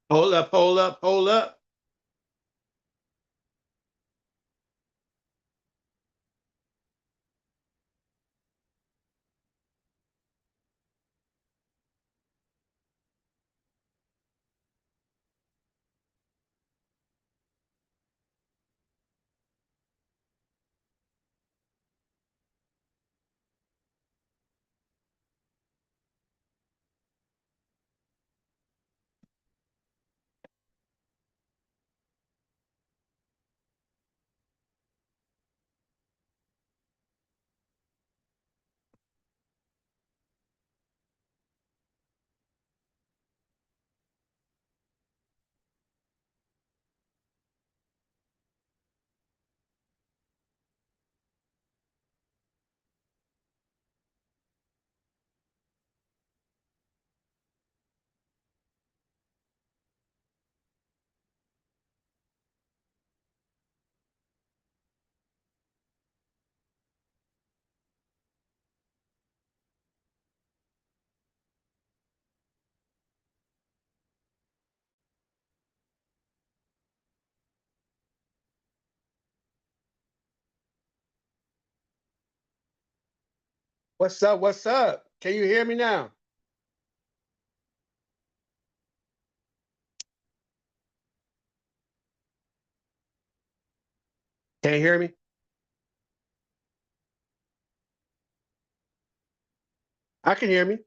Hold up, hold up, hold up. What's up? What's up? Can you hear me now? Can you hear me? I can hear me.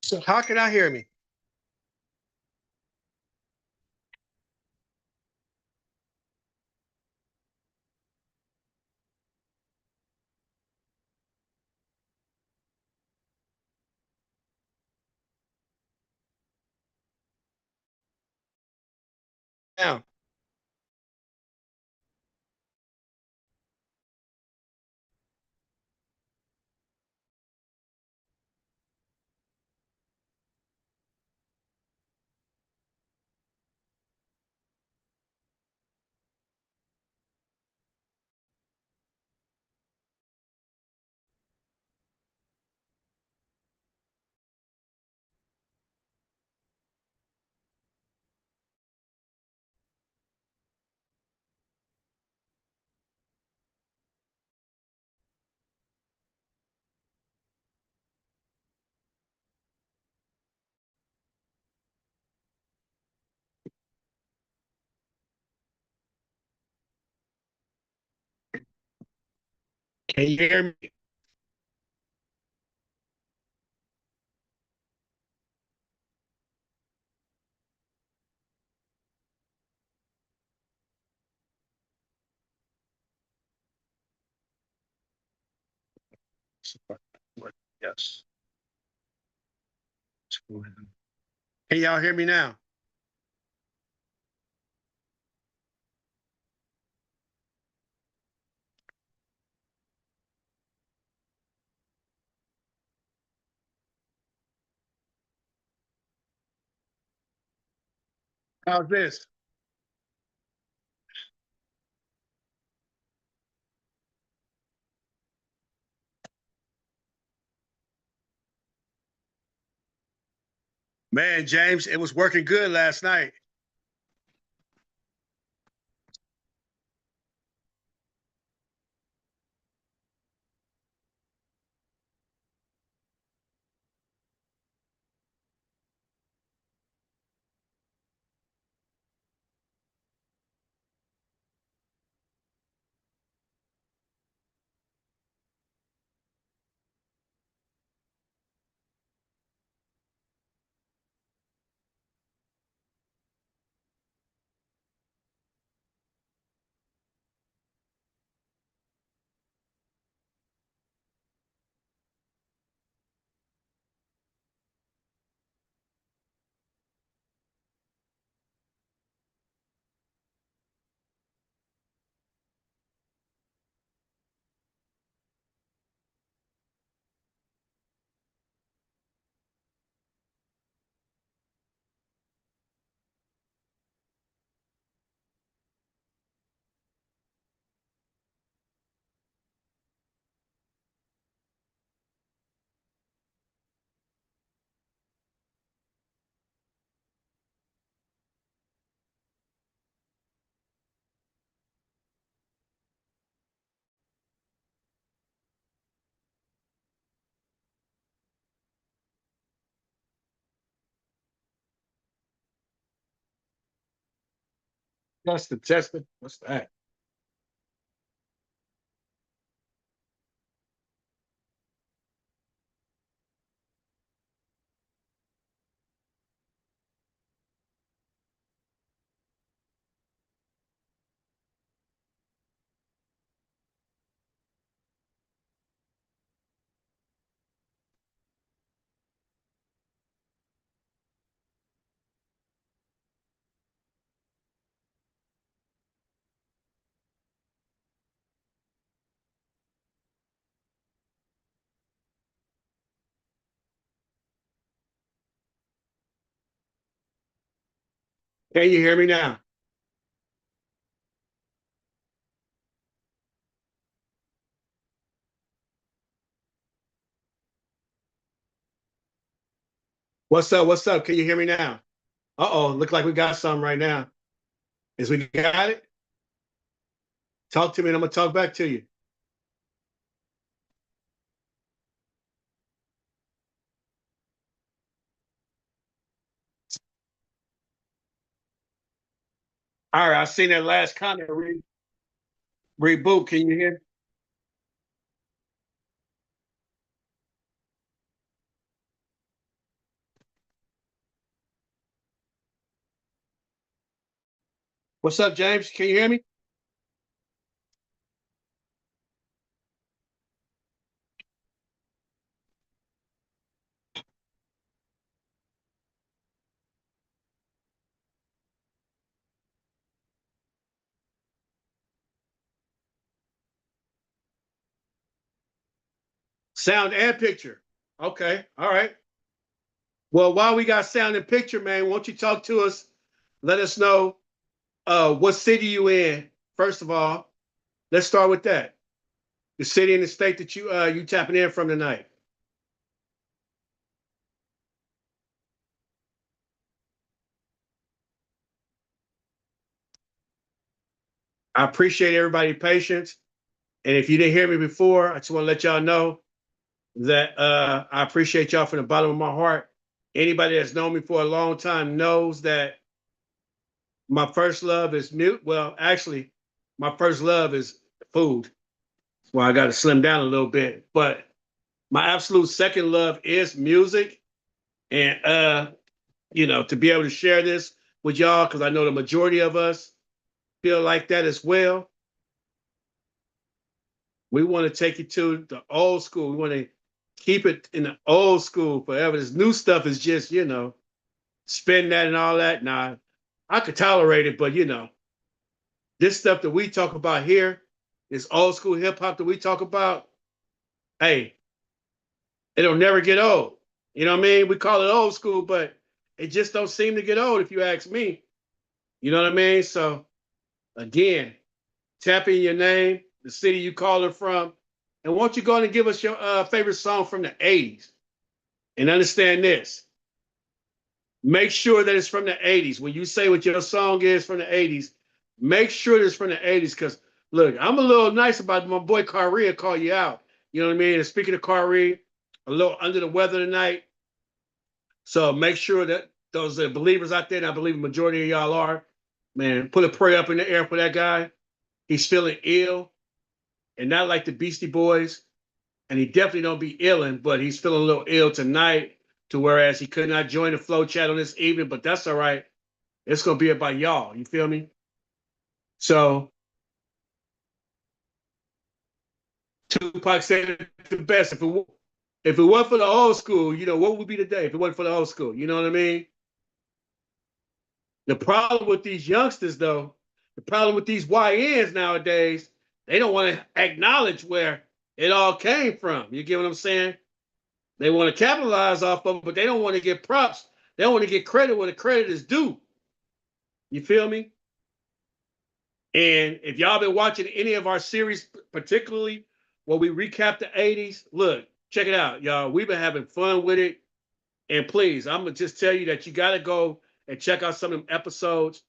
So how can I hear me? Now, can you hear me? Yes. Can y'all hear me now? How's this? Man, James, it was working good last night. That's the testing. What's that? Can you hear me now? What's up? What's up? Can you hear me now? Uh-oh, look like we got something right now. Is we got it? Talk to me and I'm gonna talk back to you. All right, I seen that last comment. Reboot. Can you hear? What's up, James? Can you hear me? Sound and picture. Okay. All right. Well, while we got sound and picture, man, won't you talk to us? Let us know what city you in. First of all, let's start with that. The city and the state that you tapping in from tonight. I appreciate everybody's patience. And if you didn't hear me before, I just want to let y'all know that I appreciate y'all from the bottom of my heart. Anybody that's known me for a long time knows that my first love is mute. Well, actually, my first love is food. Well, I got to slim down a little bit, but my absolute second love is music. And to be able to share this with y'all, because I know the majority of us feel like that as well. We want to take it to the old school. We want to keep it in the old school forever. This new stuff is just, spin that and all that. Nah, I could tolerate it, but this stuff that we talk about here, this old school hip hop that we talk about, hey, it'll never get old. You know what I mean? We call it old school, but it just don't seem to get old if you ask me. You know what I mean? So again, tap in your name, the city you call it from, and won't you go and give us your favorite song from the 80s? And understand this. Make sure that it's from the 80s. When you say what your song is from the 80s, make sure it's from the 80s. Because look, I'm a little nice about my boy Kyrie call you out. You know what I mean? And speaking of Kyrie, a little under the weather tonight. So make sure that those believers out there, and I believe the majority of y'all are, man, put a prayer up in the air for that guy. He's feeling ill, and not like the Beastie Boys, and he definitely don't be illin', but he's feeling a little ill tonight, to whereas he could not join the flow chat on this evening, but that's all right. It's gonna be about y'all. You feel me? So Tupac said it the best. If it wasn't for the old school, what would be today if it wasn't for the old school? You know what I mean? The problem with these youngsters, though, the problem with these YNs nowadays, they don't want to acknowledge where it all came from. You get what I'm saying? They want to capitalize off of it, but they don't want to get props. They don't want to get credit where the credit is due. You feel me? And if y'all been watching any of our series, particularly where we recap the 80s, look, check it out, y'all. We've been having fun with it. And please, I'm going to just tell you that you got to go and check out some of them episodes.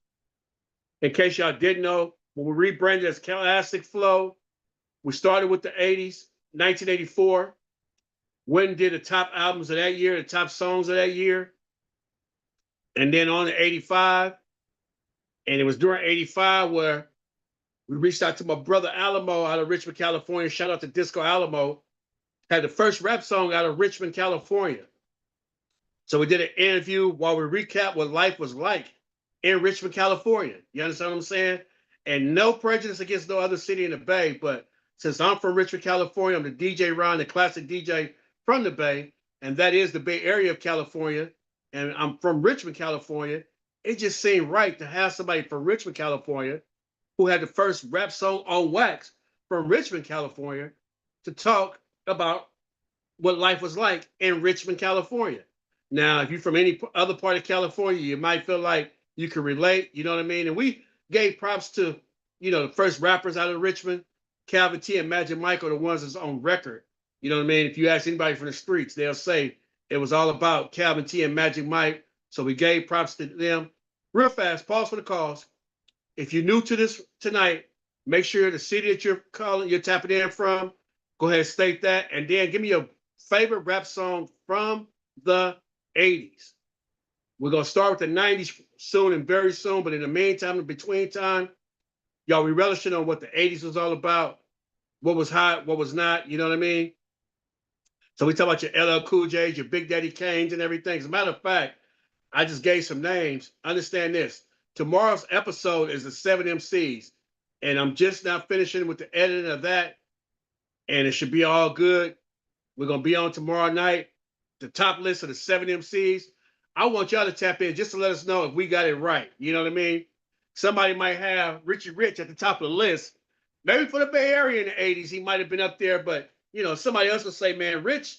In case y'all didn't know, when we rebranded as Classic Flow, we started with the 80s, 1984. Went and did the top albums of that year, the top songs of that year. And then on to 85. And it was during 85 where we reached out to my brother Alamo out of Richmond, California. Shout out to Disco Alamo. Had the first rap song out of Richmond, California. So we did an interview while we recap what life was like in Richmond, California. You understand what I'm saying? And no prejudice against no other city in the Bay, but since I'm from Richmond, California, I'm the DJ Ron, the classic DJ from the Bay, and that is the Bay Area of California, and I'm from Richmond, California. It just seemed right to have somebody from Richmond, California, who had the first rap song on wax from Richmond, California, to talk about what life was like in Richmond, California. Now, if you're from any other part of California, you might feel like you can relate, you know what I mean? And we gave props to, the first rappers out of Richmond, Calvin T and Magic Mike are the ones that's on record. You know what I mean? If you ask anybody from the streets, they'll say it was all about Calvin T and Magic Mike. So we gave props to them. Real fast, pause for the cause. If you're new to this tonight, make sure the city that you're tapping in from, go ahead and state that. And then give me your favorite rap song from the 80s. We're going to start with the 90s soon and very soon. But in the meantime, in between time, y'all, we relishing on what the 80s was all about, what was hot, what was not, you know what I mean? So we talk about your LL Cool J's, your Big Daddy Kanes and everything. As a matter of fact, I just gave some names. Understand this. Tomorrow's episode is the 7 MCs. And I'm just now finishing with the editing of that. And it should be all good. We're going to be on tomorrow night. The top list of the 7 MCs. I want y'all to tap in just to let us know if we got it right. You know what I mean? Somebody might have Richie Rich at the top of the list. Maybe for the Bay Area in the 80s, he might have been up there. But, somebody else will say, man, Rich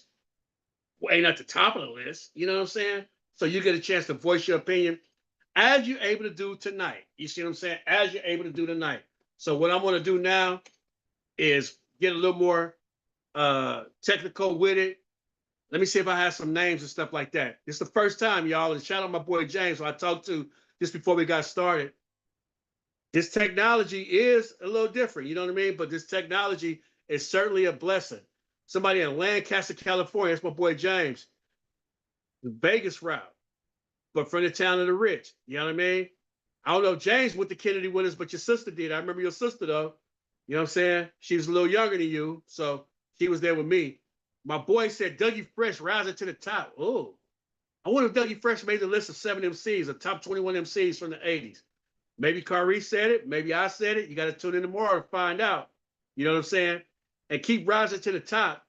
ain't at the top of the list. You know what I'm saying? So you get a chance to voice your opinion as you're able to do tonight. You see what I'm saying? As you're able to do tonight. So what I'm going to do now is get a little more technical with it. Let me see if I have some names and stuff like that. It's the first time, y'all, and shout out my boy James, who I talked to just before we got started. This technology is a little different, you know what I mean? But this technology is certainly a blessing. Somebody in Lancaster, California, that's my boy James, the Vegas route, but from the town of the rich, you know what I mean? I don't know if James went to Kennedy with us, but your sister did. I remember your sister, though. You know what I'm saying? She was a little younger than you, so she was there with me. My boy said Dougie Fresh rising to the top. Oh, I wonder if Dougie Fresh made the list of 7 MCs, the top 21 MCs from the 80s. Maybe Kyrie said it. Maybe I said it. You got to tune in tomorrow to find out. You know what I'm saying? And keep rising to the top.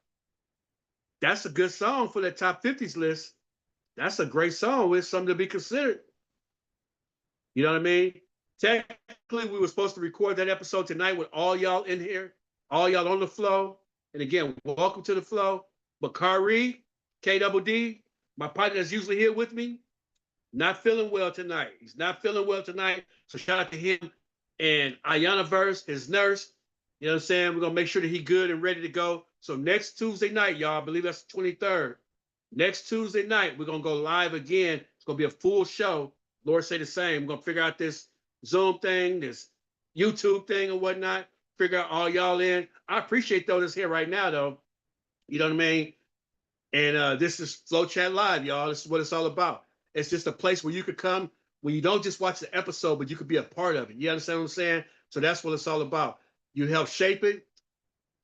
That's a good song for that top 50s list. That's a great song with something to be considered. You know what I mean? Technically, we were supposed to record that episode tonight with all y'all in here, all y'all on the flow. And again, welcome to the flow. But Kyrie, KDD, my partner that's usually here with me, not feeling well tonight. He's not feeling well tonight. So shout out to him and Ayana Verse, his nurse. You know what I'm saying? We're going to make sure that he's good and ready to go. So next Tuesday night, y'all, I believe that's the 23rd. Next Tuesday night, we're going to go live again. It's going to be a full show. Lord say the same. We're going to figure out this Zoom thing, this YouTube thing and whatnot. Figure out all y'all in. I appreciate those that's here right now, though. You know what I mean? And this is Flow Chat Live, y'all. This is what it's all about. It's just a place where you could come, where you don't just watch the episode, but you could be a part of it. You understand what I'm saying? So that's what it's all about. You help shape it.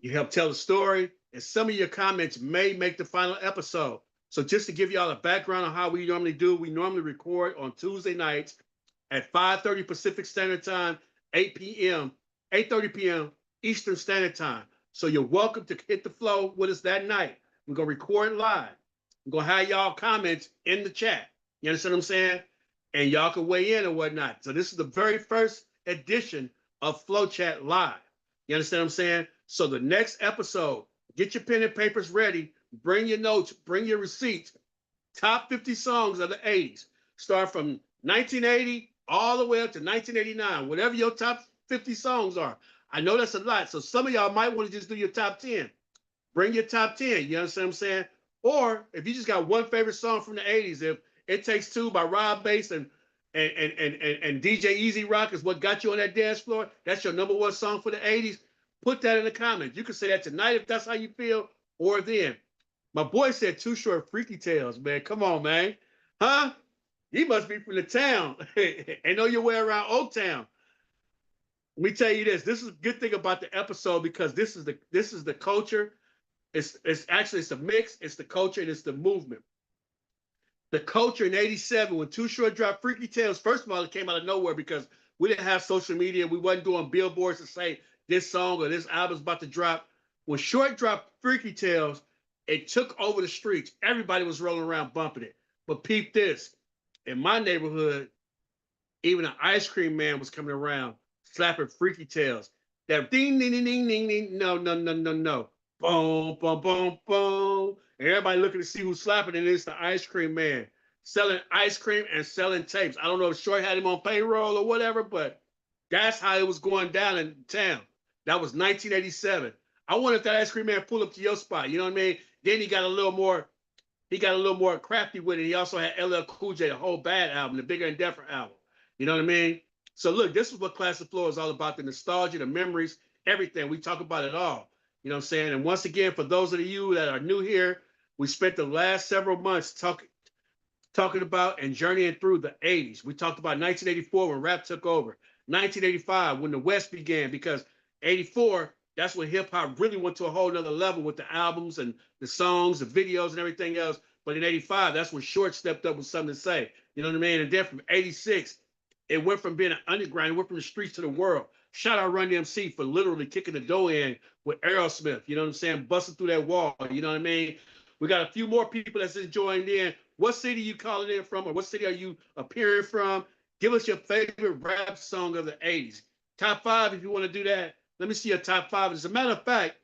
You help tell the story. And some of your comments may make the final episode. So just to give y'all a background on how we normally do, we normally record on Tuesday nights at 5:30 Pacific Standard Time, 8:30 p.m. Eastern Standard Time. So you're welcome to hit the flow with us that night. We're going to record live. We're going to have y'all comments in the chat. You understand what I'm saying? And y'all can weigh in and whatnot. So this is the very first edition of Flow Chat Live. You understand what I'm saying? So the next episode, get your pen and papers ready. Bring your notes. Bring your receipts. Top 50 songs of the 80s. Start from 1980 all the way up to 1989. Whatever your top 50 songs are. I know that's a lot. So some of y'all might want to just do your top 10. Bring your top 10. You understand what I'm saying? Or if you just got one favorite song from the 80s, if It Takes Two by Rob Bass and DJ Easy Rock is what got you on that dance floor, that's your number one song for the 80s, put that in the comments. You can say that tonight if that's how you feel, or then. My boy said Too Short Freaky Tales, man. Come on, man. Huh? You must be from the town and know your way around Old Town. Let me tell you this. This is a good thing about the episode because this is the culture. It's actually it's a mix. It's the culture and it's the movement. The culture in '87 when Too Short dropped Freaky Tales. First of all, it came out of nowhere because we didn't have social media. We wasn't doing billboards to say this song or this album's about to drop. When Short dropped Freaky Tales, it took over the streets. Everybody was rolling around bumping it. But peep this. In my neighborhood, even an ice cream man was coming around slapping Freaky Tales. That ding, ding, ding, ding, ding, ding. No, no, no, no, no. Boom, boom, boom, boom. And everybody looking to see who's slapping, and it's the ice cream man selling ice cream and selling tapes. I don't know if Short had him on payroll or whatever, but that's how it was going down in town. That was 1987. I wonder if that ice cream man pulled up to your spot. You know what I mean? Then he got a little more crafty with it. He also had LL Cool J, the whole Bad album, the Bigger and Different album. You know what I mean? So look, this is what Classic Flow is all about: the nostalgia, the memories, everything. We talk about it all. You know what I'm saying? And once again, for those of you that are new here, we spent the last several months talking about and journeying through the 80s. We talked about 1984 when rap took over, 1985 when the West began, because 84, that's when hip hop really went to a whole nother level with the albums and the songs, the videos, and everything else. But in 85, that's when Short stepped up with something to say. You know what I mean? And then from 86, it went from being an underground, it went from the streets to the world. Shout out Run DMC for literally kicking the door in with Aerosmith. You know what I'm saying? Busting through that wall. You know what I mean? We got a few more people that's joined in. What city you calling in from, or what city are you appearing from? Give us your favorite rap song of the 80s. Top five, if you want to do that. Let me see your top five. As a matter of fact,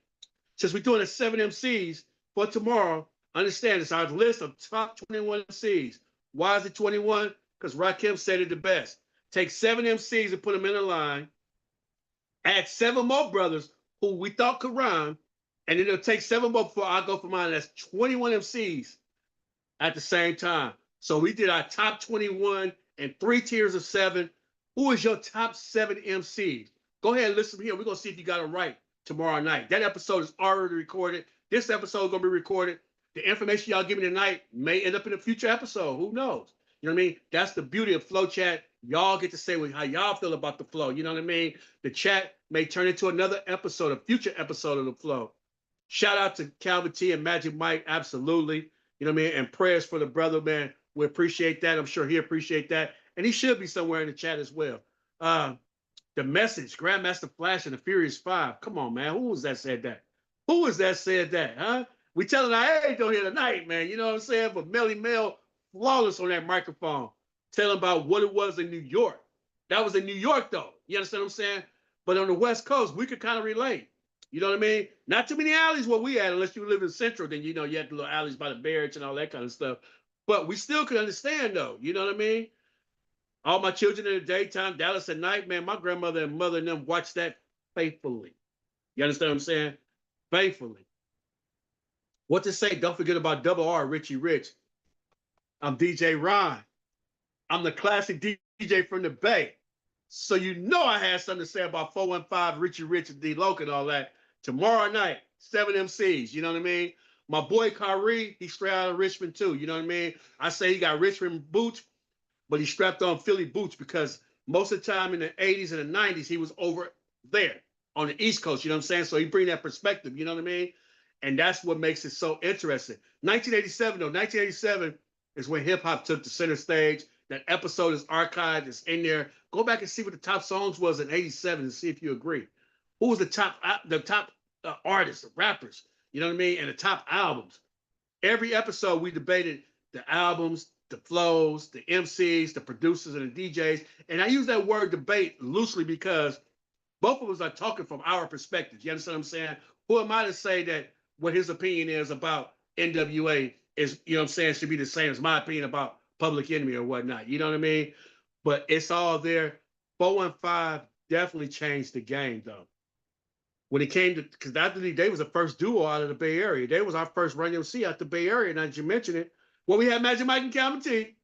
since we're doing the 7 MCs for tomorrow, understand it's our list of top 21 MCs. Why is it 21? Because Rakim said it the best. Take 7 MCs and put them in a line. Add 7 more brothers who we thought could rhyme. And then it'll take 7 more before I go for mine. That's 21 MCs at the same time. So we did our top 21 and 3 tiers of 7. Who is your top 7 MCs? Go ahead and listen here. We're going to see if you got it right tomorrow night. That episode is already recorded. This episode is going to be recorded. The information y'all give me tonight may end up in a future episode. Who knows? You know what I mean? That's the beauty of Flow Chat. Y'all get to say how y'all feel about the flow. You know what I mean? The chat may turn into another episode, a future episode of the flow. Shout out to Calvin T and Magic Mike. Absolutely. You know what I mean? And prayers for the brother, man. We appreciate that. I'm sure he appreciate that. And he should be somewhere in the chat as well. The Message, Grandmaster Flash and the Furious Five. Come on, man. Who was that said that? Who was that said that, huh? We telling our age on here tonight, man. You know what I'm saying? But Melly Mel, flawless on that microphone, telling about what it was in New York. That was in New York, though. You understand what I'm saying? But on the West Coast, we could kind of relate. You know what I mean? Not too many alleys where we at, unless you live in Central, then you know you had the little alleys by the Barracks and all that kind of stuff. But we still could understand, though. You know what I mean? All my children in the daytime, Dallas at night, man, my grandmother and mother and them watched that faithfully. You understand what I'm saying? Faithfully. What to say? Don't forget about Double R, Richie Rich. I'm DJ Ron. I'm the classic DJ from the Bay. So you know I had something to say about 415, Richie Rich, and D Loke and all that. Tomorrow night, 7 MCs, you know what I mean? My boy Kyrie, he's straight out of Richmond too, you know what I mean? I say he got Richmond boots, but he strapped on Philly boots because most of the time in the 80s and the 90s, he was over there on the East Coast, you know what I'm saying? So he bring that perspective, you know what I mean? And that's what makes it so interesting. 1987 is when hip hop took the center stage. That episode is archived, it's in there. Go back and see what the top songs was in 87 and see if you agree. Who was the top artists, the rappers, you know what I mean? And the top albums. Every episode we debated the albums, the flows, the MCs, the producers, and the DJs. And I use that word debate loosely because both of us are talking from our perspectives. You understand what I'm saying? Who am I to say that what his opinion is about NWA is, you know what I'm saying, should be the same as my opinion about Public Enemy or whatnot. You know what I mean? But it's all there. 415 definitely changed the game, though. When it came to, because after they was the first duo out of the Bay Area. They was our first Run DMC out the Bay Area. Now that you mention it, well, we had Magic Mike and Calvin T.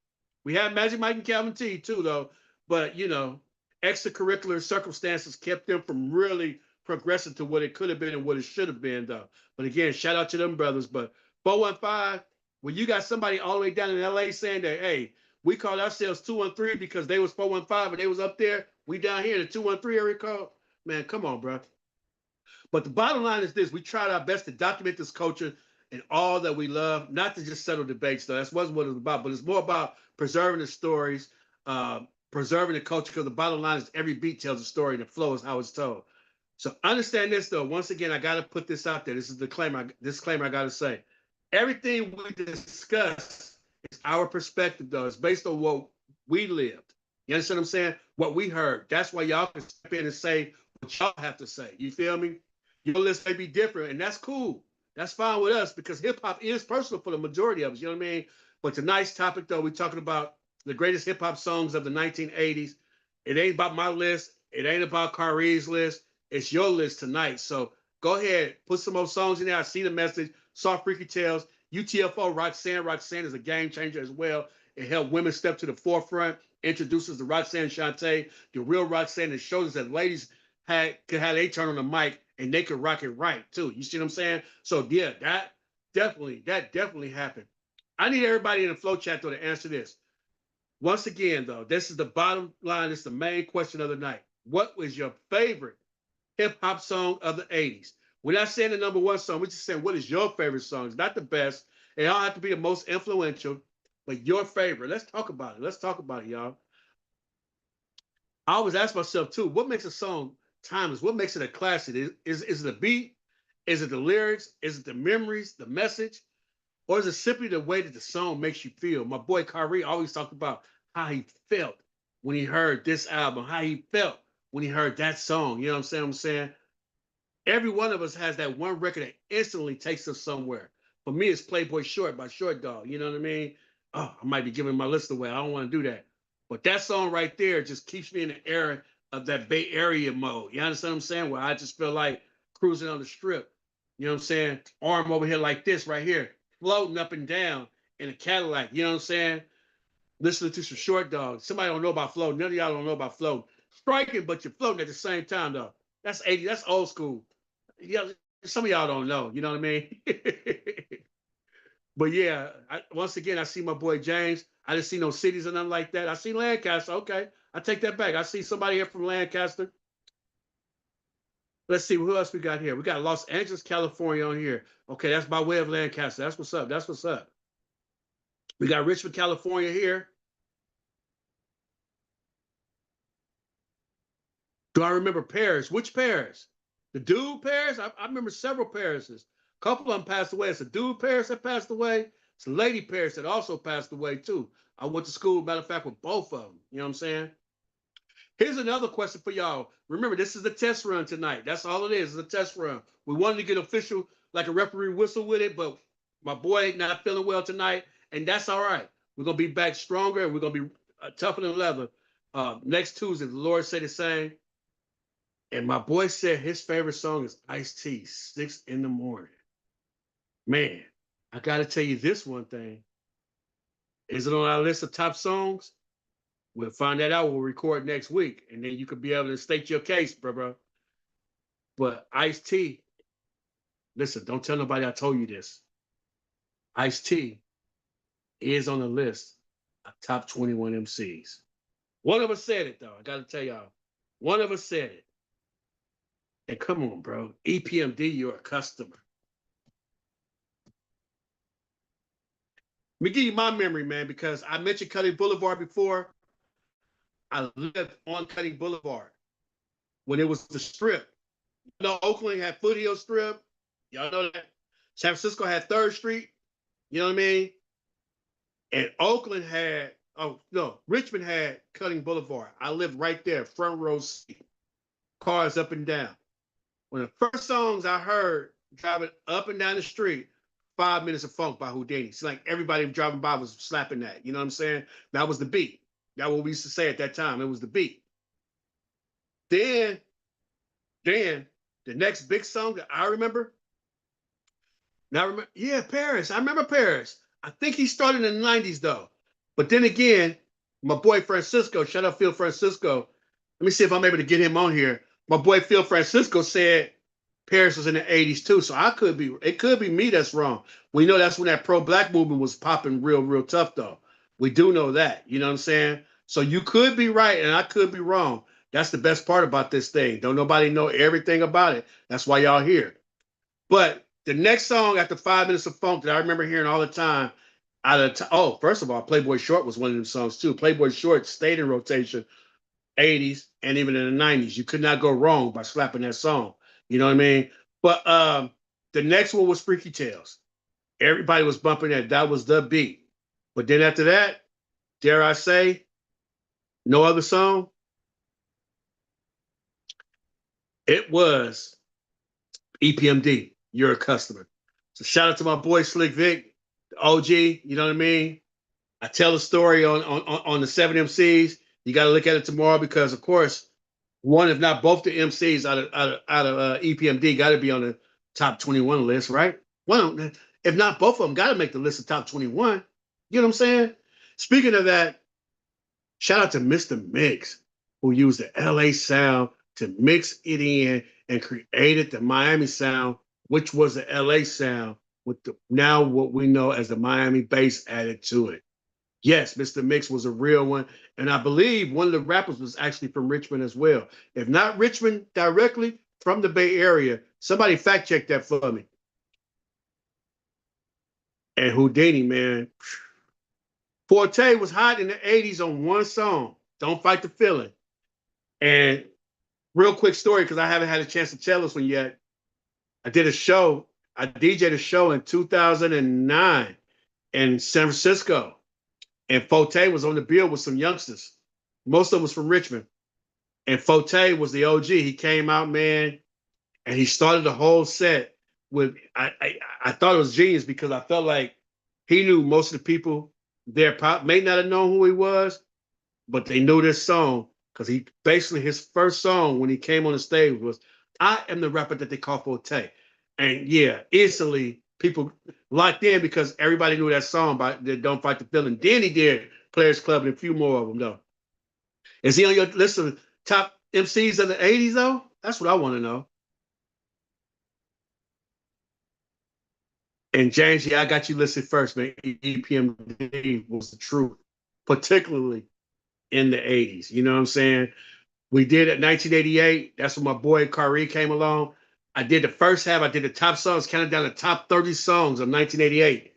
We had Magic Mike and Calvin T too, though. But you know, extracurricular circumstances kept them from really progressing to what it could have been and what it should have been, though. But again, shout out to them brothers. But 415, when you got somebody all the way down in LA saying that, hey, We called ourselves 213 because they was 415 and they was up there. We down here in the 213 area code. Man, come on, bro. But the bottom line is this: we tried our best to document this culture and all that we love, not to just settle debates, though. That's wasn't what it was about, but it's more about preserving the stories, preserving the culture, because the bottom line is every beat tells a story and the flow is how it's told. So understand this, though. Once again, I got to put this out there. This is the disclaimer I got to say. Everything we discuss is our perspective, though. It's based on what we lived. You understand what I'm saying? What we heard. That's why y'all can step in and say what y'all have to say. You feel me? Your list may be different, and that's cool. That's fine with us because hip hop is personal for the majority of us. You know what I mean? But tonight's topic, though, we're talking about the greatest hip hop songs of the 1980s. It ain't about my list. It ain't about Kyrie's list. It's your list tonight. So go ahead, put some more songs in there. I see the message. Soft Freaky Tales, UTFO, Roxanne. Roxanne is a game changer as well. It helped women step to the forefront, introduces the Roxanne Shante, the real Roxanne, and shows us that ladies could have they turn on the mic and they could rock it right too. You see what I'm saying? So yeah, that definitely happened. I need everybody in the flow chat though to answer this. Once again, though, this is the bottom line. It's the main question of the night. What was your favorite hip hop song of the 80s? We're not saying the number one song. We're just saying what is your favorite song? It's not the best. It don't have to be the most influential, but your favorite. Let's talk about it. Let's talk about it, y'all. I always ask myself too, what makes a song timeless? What makes it a classic? Is it the beat? Is it the lyrics? Is it the memories, the message? Or is it simply the way that the song makes you feel? My boy Kyrie always talked about how he felt when he heard this album, how he felt when he heard that song. You know what I'm saying? Every one of us has that one record that instantly takes us somewhere. For me, it's Playboy Short by Short Dog. You know what I mean? Oh, I might be giving my list away. I don't want to do that. But that song right there just keeps me in the era of that Bay Area mode. You understand what I'm saying? Where I just feel like cruising on the strip. You know what I'm saying? Arm over here like this right here, floating up and down in a Cadillac. You know what I'm saying? Listening to some Short Dog. Somebody don't know about floating. None of y'all don't know about floating. Striking, but you're floating at the same time, though. That's 80. That's old school. Yeah, some of y'all don't know. You know what I mean? But yeah, once again, I see my boy James. I didn't see no cities or nothing like that. I see Lancaster. Okay, I take that back. I see somebody here from Lancaster. Let's see who else we got here. We got Los Angeles, California on here. Okay, that's by way of Lancaster. That's what's up. That's what's up. We got Richmond, California here. Do I remember Paris? Which Paris? The dude Paris? I remember several Parises. A couple of them passed away. It's a dude Paris that passed away. It's a lady Paris that also passed away too. I went to school, matter of fact, with both of them. You know what I'm saying? Here's another question for y'all. Remember, this is a test run tonight. That's all it is. It's a test run. We wanted to get official, like a referee whistle with it, but my boy not feeling well tonight, and that's all right. We're going to be back stronger, and we're going to be tougher than leather next Tuesday. The Lord said the same. And my boy said his favorite song is Ice-T, 6 in the morning. Man, I got to tell you this one thing. Is it on our list of top songs? We'll find that out. We'll record next week, and then you could be able to state your case, bro. But Ice-T, listen, don't tell nobody I told you this. Ice-T is on the list of top 21 MCs. One of us said it, though. I got to tell y'all. One of us said it. And come on, bro. EPMD, you're a customer. Let me give you my memory, man, because I mentioned Cutting Boulevard before. I lived on Cutting Boulevard when it was the strip. You know, Oakland had Foothill Strip. Y'all know that. San Francisco had 3rd Street. You know what I mean? And Oakland had, Richmond had Cutting Boulevard. I lived right there, front row seat. Cars up and down. One of the first songs I heard driving up and down the street, 5 Minutes of Funk by Houdini. It's like everybody driving by was slapping that. You know what I'm saying? That was the beat. That's what we used to say at that time. It was the beat. Then the next big song that I remember. Paris. I remember Paris. I think he started in the 90s though. But then again, my boy Francisco, shout out Phil Francisco. Let me see if I'm able to get him on here. My boy Phil Francisco said Paris was in the 80s too. So it could be me that's wrong. We know that's when that pro-black movement was popping real tough though. We do know that. You know what I'm saying? So you could be right and I could be wrong. That's the best part about this thing. Don't nobody know everything about it. That's why y'all here. But the next song after 5 Minutes of Funk that I remember hearing all the time, oh, first of all, Playboy Short was one of them songs too. Playboy Short stayed in rotation 80s and even in the 90s. You could not go wrong by slapping that song. You know what I mean? But the next one was Freaky Tales. Everybody was bumping that. That was the beat. But then after that, dare I say, no other song. It was EPMD. You're a customer. So shout out to my boy Slick Vic, the OG. You know what I mean? I tell a story on the 7 MCs. You got to look at it tomorrow because, of course, one, if not both the MCs out of EPMD got to be on the top 21 list, right? Well, if not both of them, got to make the list of top 21. You know what I'm saying? Speaking of that, shout out to Mr. Mix, who used the LA sound to mix it in and created the Miami sound, which was the LA sound with the now what we know as the Miami bass added to it. Yes, Mr. Mix was a real one. And I believe one of the rappers was actually from Richmond as well. If not Richmond directly, from the Bay Area. Somebody fact check that for me. And Houdini, man. Forte was hot in the 80s on one song, Don't Fight the Feeling. And real quick story, because I haven't had a chance to tell this one yet. I did a show. I DJ'd a show in 2009 in San Francisco. And Forte was on the bill with some youngsters. Most of them was from Richmond. And Forte was the OG. He came out, man, and he started the whole set with, I thought it was genius because I felt like he knew most of the people there may not have known who he was, but they knew this song because he basically, his first song when he came on the stage was, I am the rapper that they call Forte. And yeah, instantly people locked in because everybody knew that song by the Don't Fight the Feeling. Then he did Players Club and a few more of them, though. Is he on your list of top MCs of the 80s, though? That's what I want to know. And James, yeah, I got you listed first, man. EPMD was the truth, particularly in the 80s. You know what I'm saying? We did it 1988. That's when my boy Kari came along. I did the first half. I did the top songs, counted down the top 30 songs of 1988.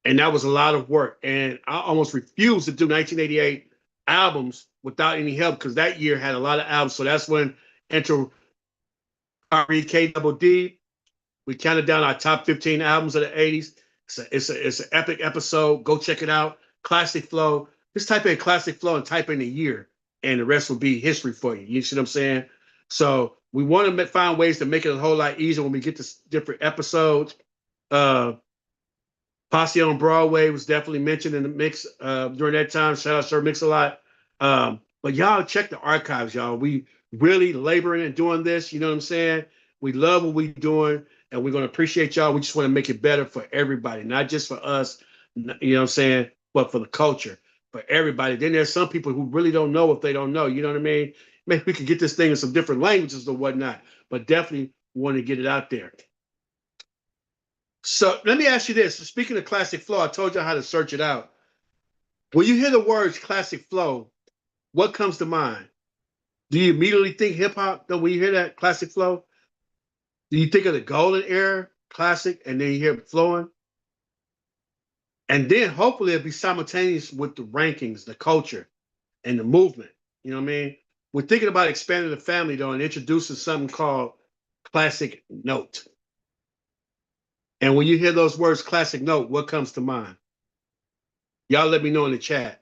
And that was a lot of work. And I almost refused to do 1988 albums without any help because that year had a lot of albums. So that's when enter Kari K Double D. We counted down our top 15 albums of the 80s. It's an epic episode. Go check it out. Classic Flow. Just type in Classic Flow and type in the year, and the rest will be history for you. You see what I'm saying? So we want to find ways to make it a whole lot easier when we get to different episodes. Posse on Broadway was definitely mentioned in the mix during that time. Shout out Sir Mix-a-Lot. But y'all check the archives, y'all. We really laboring and doing this. You know what I'm saying? We love what we're doing, and we're going to appreciate y'all. We just want to make it better for everybody, not just for us, you know what I'm saying, but for the culture, for everybody. Then there's some people who really don't know if they don't know. You know what I mean? Maybe we could get this thing in some different languages or whatnot, but definitely want to get it out there. So let me ask you this. Speaking of Classic Flow, I told you how to search it out. When you hear the words Classic Flow, what comes to mind? Do you immediately think hip hop? Though when you hear that Classic Flow, do you think of the golden era, classic, and then you hear it flowing? And then hopefully it'll be simultaneous with the rankings, the culture, and the movement. You know what I mean? We're thinking about expanding the family though and introducing something called Classic Note. And when you hear those words Classic Note, what comes to mind? Y'all let me know in the chat.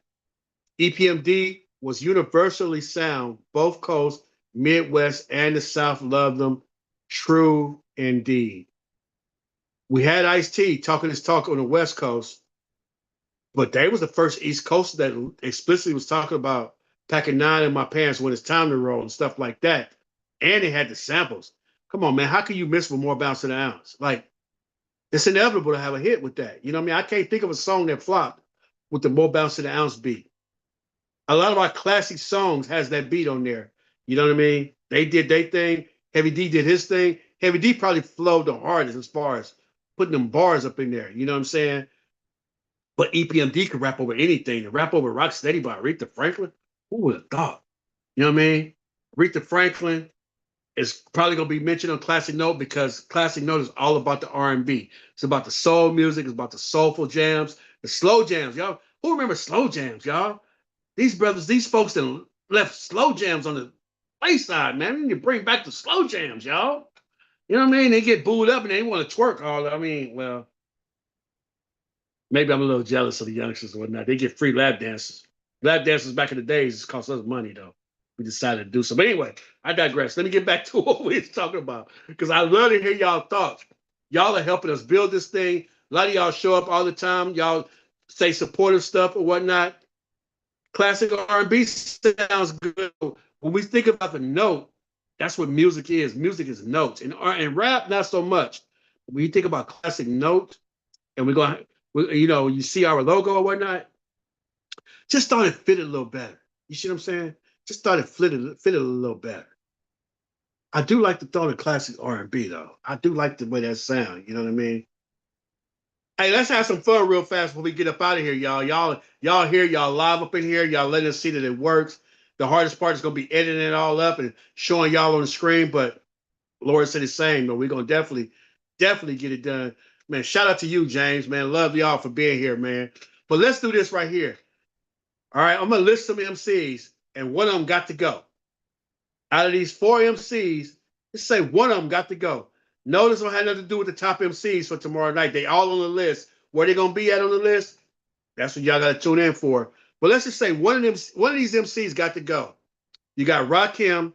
EPMD was universally sound, both coasts, Midwest, and the South loved them. True indeed. We had Ice-T talking his talk on the West Coast, but they was the first East Coast that explicitly was talking about packing 9 in my pants when it's time to roll and stuff like that. And they had the samples. Come on, man. How can you miss with More Bounce to the Ounce? Like, it's inevitable to have a hit with that. You know what I mean? I can't think of a song that flopped with the More Bounce to the Ounce beat. A lot of our classic songs has that beat on there. You know what I mean? They did their thing. Heavy D did his thing. Heavy D probably flowed the hardest as far as putting them bars up in there. You know what I'm saying? But EPMD could rap over anything. To rap over Rock Steady by Aretha Franklin, who would have thought? You know what I mean? Aretha Franklin is probably gonna be mentioned on Classic Note because Classic Note is all about the R&B. It's about the soul music. It's about the soulful jams, the slow jams. Y'all, who remember slow jams, y'all? These brothers, these folks that left slow jams on the wayside, man. We need to bring back the slow jams, y'all. You know what I mean? They get booed up and they want to twerk all. I mean, well, maybe I'm a little jealous of the youngsters or whatnot. They get free lap dances. Lap dances back in the days cost us money though. We decided to do so. But anyway, I digress. Let me get back to what we was talking about because I love to hear y'all thoughts. Y'all are helping us build this thing. A lot of y'all show up all the time. Y'all say supportive stuff or whatnot. Classic R&B sounds good. When we think about the note, that's what music is. Music is notes, and rap not so much. When you think about classic note, and we're going, you know, you see our logo or whatnot, just thought it fitted a little better. You see what I'm saying? Just thought it fitted a little better. I do like the thought of classic R&B though. I do like the way that sound. You know what I mean? Hey, let's have some fun real fast before we get up out of here, y'all. Y'all here, y'all live up in here. Y'all letting us see that it works. The hardest part is gonna be editing it all up and showing y'all on the screen. But Lord said the same, but we're gonna definitely get it done. Man, shout out to you, James, man. Love y'all for being here, man. But let's do this right here. All right, I'm gonna list some MCs, and one of them got to go. Out of these 4 MCs, let's say one of them got to go. No, this don't have nothing to do with the top MCs for tomorrow night. They all on the list. Where they gonna be at on the list? That's what y'all gotta tune in for. But let's just say one of these MCs got to go. You got Rakim,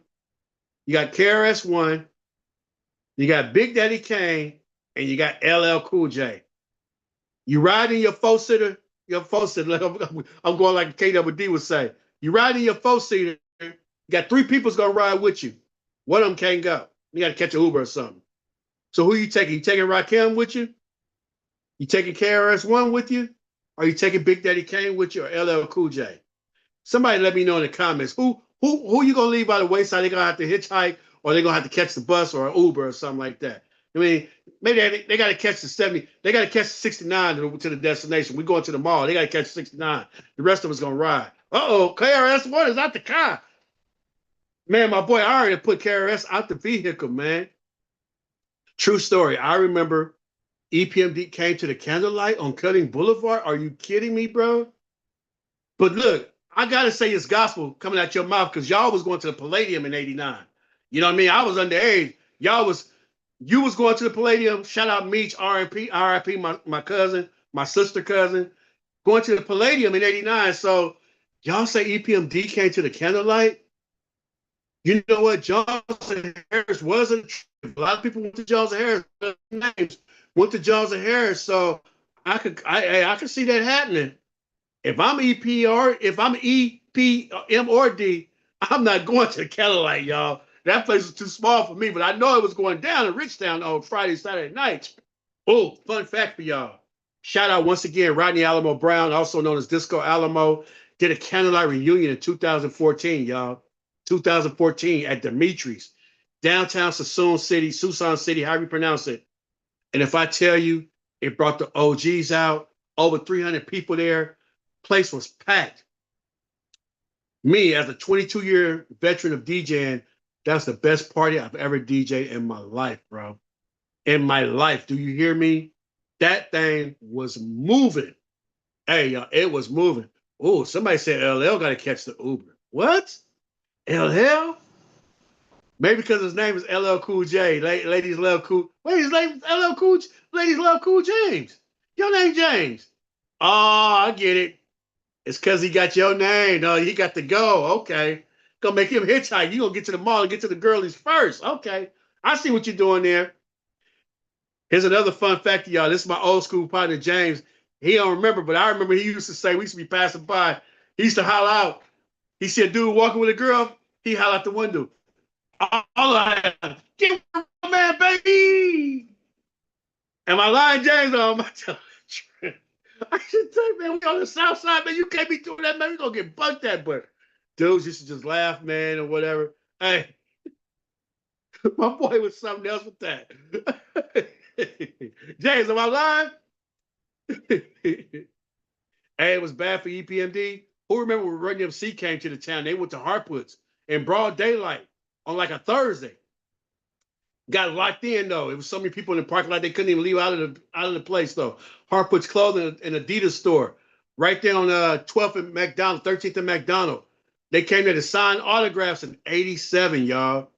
you got KRS-One, you got Big Daddy Kane, and you got LL Cool J. You riding your four-seater, I'm going like KWD would say. You riding your four-seater, you got 3 people's gonna ride with you. One of them can't go. You got to catch an Uber or something. So who you taking? You taking Rakim with you? You taking KRS-One with you? Or you taking Big Daddy Kane with you or LL Cool J? Somebody let me know in the comments. Who you gonna leave by the wayside? They gonna have to hitchhike or they gonna have to catch the bus or an Uber or something like that. I mean, maybe they got to catch the 70. They got to catch the 69 to the destination. We going to the mall. They got to catch 69. The rest of us gonna ride. Uh-oh, KRS-One is out the car. Man, my boy, I already put KRS out the vehicle, man. True story. I remember EPMD came to the Candlelight on Cutting Boulevard. Are you kidding me, bro? But look, I gotta say it's gospel coming out your mouth because y'all was going to the Palladium in '89. You know what I mean? I was underage. You was going to the Palladium. Shout out Meech, RIP, my cousin, my sister cousin, going to the Palladium in '89. So y'all say EPMD came to the Candlelight? You know what? Johnson Harris wasn't. A lot of people went to Johnson Harris. Names went to Johnson Harris. So I could see that happening. If I'm EPM or D, I'm not going to the Cadillac, y'all. That place was too small for me, but I know it was going down in Richtown on Friday, Saturday nights. Oh, fun fact for y'all. Shout out once again, Rodney Alamo Brown, also known as Disco Alamo, did a Candlelight reunion in 2014, y'all. 2014 at Dimitri's, downtown Suisun City, however you pronounce it. And if I tell you, it brought the OGs out, over 300 people there. Place was packed. Me, as a 22-year veteran of DJing, that's the best party I've ever DJed in my life, bro. In my life. Do you hear me? That thing was moving. Hey, y'all, it was moving. Oh, somebody said LL got to catch the Uber. What? LL? Maybe because his name is LL Cool J. Ladies love Cool. Wait, his name is LL Cool. Ladies love Cool James. Your name James. Oh, I get it. It's because he got your name. No, he got to go. Okay. Gonna make him hitchhike. You gonna get to the mall and get to the girlies first. Okay. I see what you're doing there. Here's another fun fact, y'all. This is my old school partner, James. He don't remember, but I remember he used to say, we used to be passing by. He used to holler out. He see a dude walking with a girl. He holler out the window. All I get man, baby. Am I lying, James? Or am I telling the truth? I should say, man, we on the south side, man. You can't be doing that, man. We gonna get bucked at, but dudes used to just laugh, man, or whatever. Hey, my boy was something else with that. James, am I lying? Hey, it was bad for EPMD. Who remember when Run DMC came to the town? They went to Hartwoods in broad daylight on like a Thursday. Got locked in though. It was so many people in the parking lot they couldn't even leave out of the place though. Hartwoods Clothing and Adidas store right there on 12th and McDonald, 13th and McDonald. They came there to sign autographs in '87, y'all.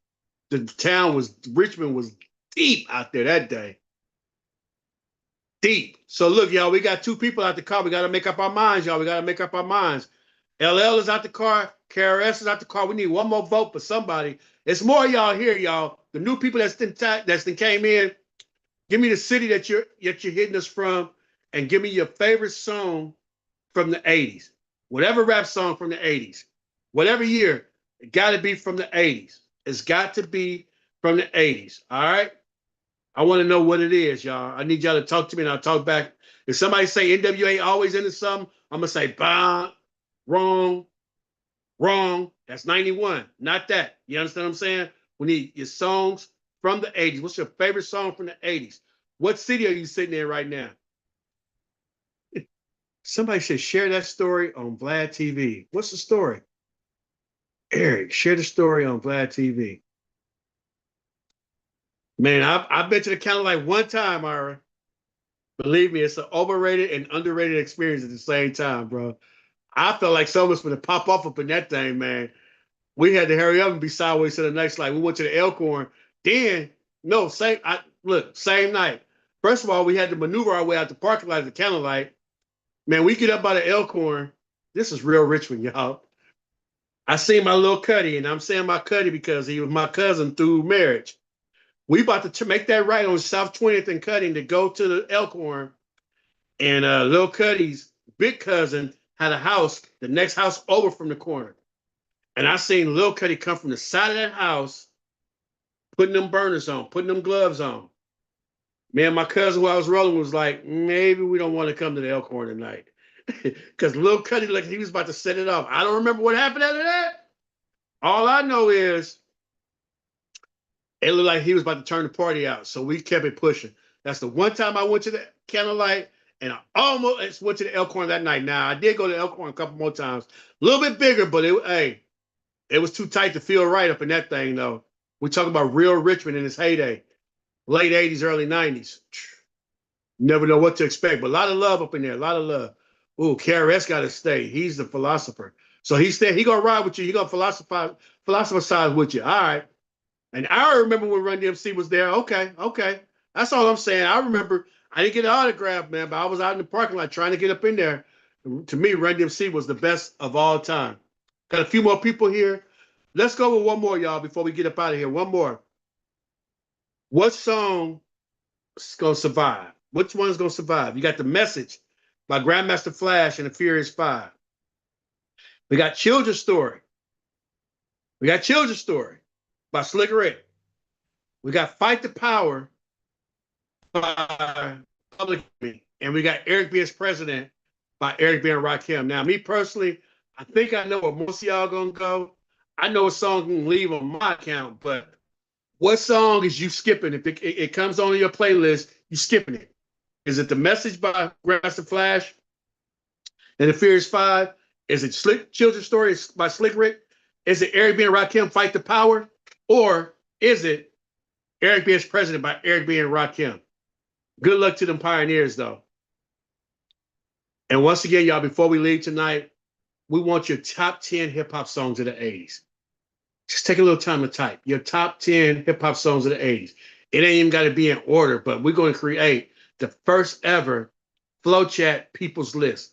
The town was Richmond was deep out there that day. Deep. So look, y'all, we got two people out the car. We got to make up our minds, y'all. We got to make up our minds. LL is out the car. KRS is out the car. We need one more vote for somebody. It's more y'all here, y'all. The new people that's came in. Give me the city that you're hitting us from, and give me your favorite song from the '80s. Whatever rap song from the '80s, whatever year, it got to be from the '80s. It's got to be from the '80s. All right. I want to know what it is, y'all. I need y'all to talk to me and I'll talk back. If somebody say NWA always into something, I'm going to say, bah, wrong, wrong. That's 91. Not that. You understand what I'm saying? We need your songs from the 80s. What's your favorite song from the 80s? What city are you sitting in right now? Somebody should share that story on Vlad TV. What's the story? Eric, share the story on Vlad TV. Man, I've been to the county like one time, Ira. Believe me, it's an overrated and underrated experience at the same time, bro. I felt like someone was going to pop off up in that thing, man. We had to hurry up and be sideways to the next light. We went to the Elkhorn. Then, no, same night. First of all, we had to maneuver our way out the parking lot at the county light. Man, we get up by the Elkhorn. This is real Richmond, y'all. I seen my little Cuddy, and I'm saying my Cuddy because he was my cousin through marriage. We about to make that right on South 20th and Cutting to go to the Elkhorn. And Lil Cuddy's big cousin had a house, the next house over from the corner. And I seen Lil Cuddy come from the side of that house, putting them burners on, putting them gloves on. Man, my cousin who I was rolling was like, maybe we don't want to come to the Elkhorn tonight. Because Lil Cuddy looked like he was about to set it off. I don't remember what happened after that. All I know is it looked like he was about to turn the party out. So we kept it pushing. That's the one time I went to the candlelight, and I almost went to the Elkhorn that night. Now, I did go to Elkhorn a couple more times. A little bit bigger, but it was too tight to feel right up in that thing, though. We're talking about real Richmond in its heyday. Late 80s, early 90s. Never know what to expect, but a lot of love up in there, a lot of love. Ooh, KRS got to stay. He's the philosopher. So he going to ride with you. He going to philosophize with you. All right. And I remember when Run DMC was there. Okay. That's all I'm saying. I remember I didn't get an autograph, man, but I was out in the parking lot trying to get up in there. To me, Run DMC was the best of all time. Got a few more people here. Let's go with one more, y'all, before we get up out of here. One more. What song is going to survive? Which one's going to survive? You got The Message by Grandmaster Flash and the Furious Five. We got Children's Story. By Slick Rick. We got Fight the Power by Public Enemy. And we got Eric B. as President by Eric B. and Rakim. Now, me personally, I think I know where most of y'all gonna go. I know a song can leave on my account, but what song is you skipping? If it comes on your playlist, you skipping it. Is it The Message by Grandmaster Flash and the Furious Five? Is it Children's Story by Slick Rick? Is it Eric B. and Rakim Fight the Power? Or is it Eric B. as President by Eric B. and Rakim? Good luck to them pioneers, though. And once again, y'all, before we leave tonight, we want your top 10 hip-hop songs of the 80s. Just take a little time to type. Your top 10 hip-hop songs of the 80s. It ain't even got to be in order, but we're going to create the first ever Flow Chat People's List.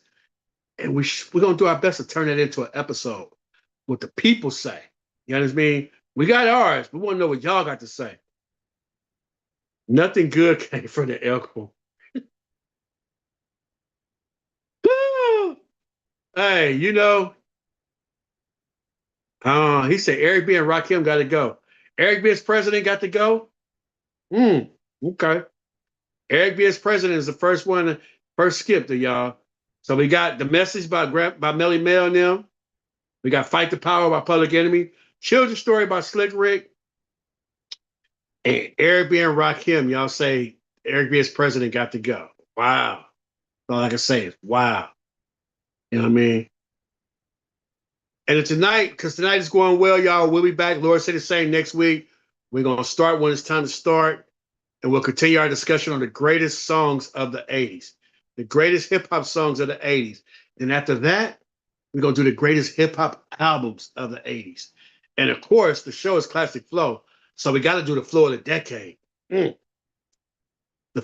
And we're going to do our best to turn it into an episode. What the people say. You know what I mean? We got ours. We want to know what y'all got to say. Nothing good came from the Elkhorn. Hey, you know, he said Eric B. and Rakim got to go. Eric B. as President got to go? Okay. Eric B. as President is the first skip to y'all. So we got The Message by Melly Mel and them. We got Fight the Power by Public Enemy. Children's Story by Slick Rick. And Eric B. and Rakim, y'all say Eric B. as President got to go. Wow. All I can say is wow. You know what I mean? And tonight, because tonight is going well, y'all, we'll be back. Lord said the same next week. We're going to start when it's time to start. And we'll continue our discussion on the greatest songs of the 80s, the greatest hip hop songs of the 80s. And after that, we're going to do the greatest hip hop albums of the 80s. And of course, the show is Classic Flow. So we got to do the flow of the decade. The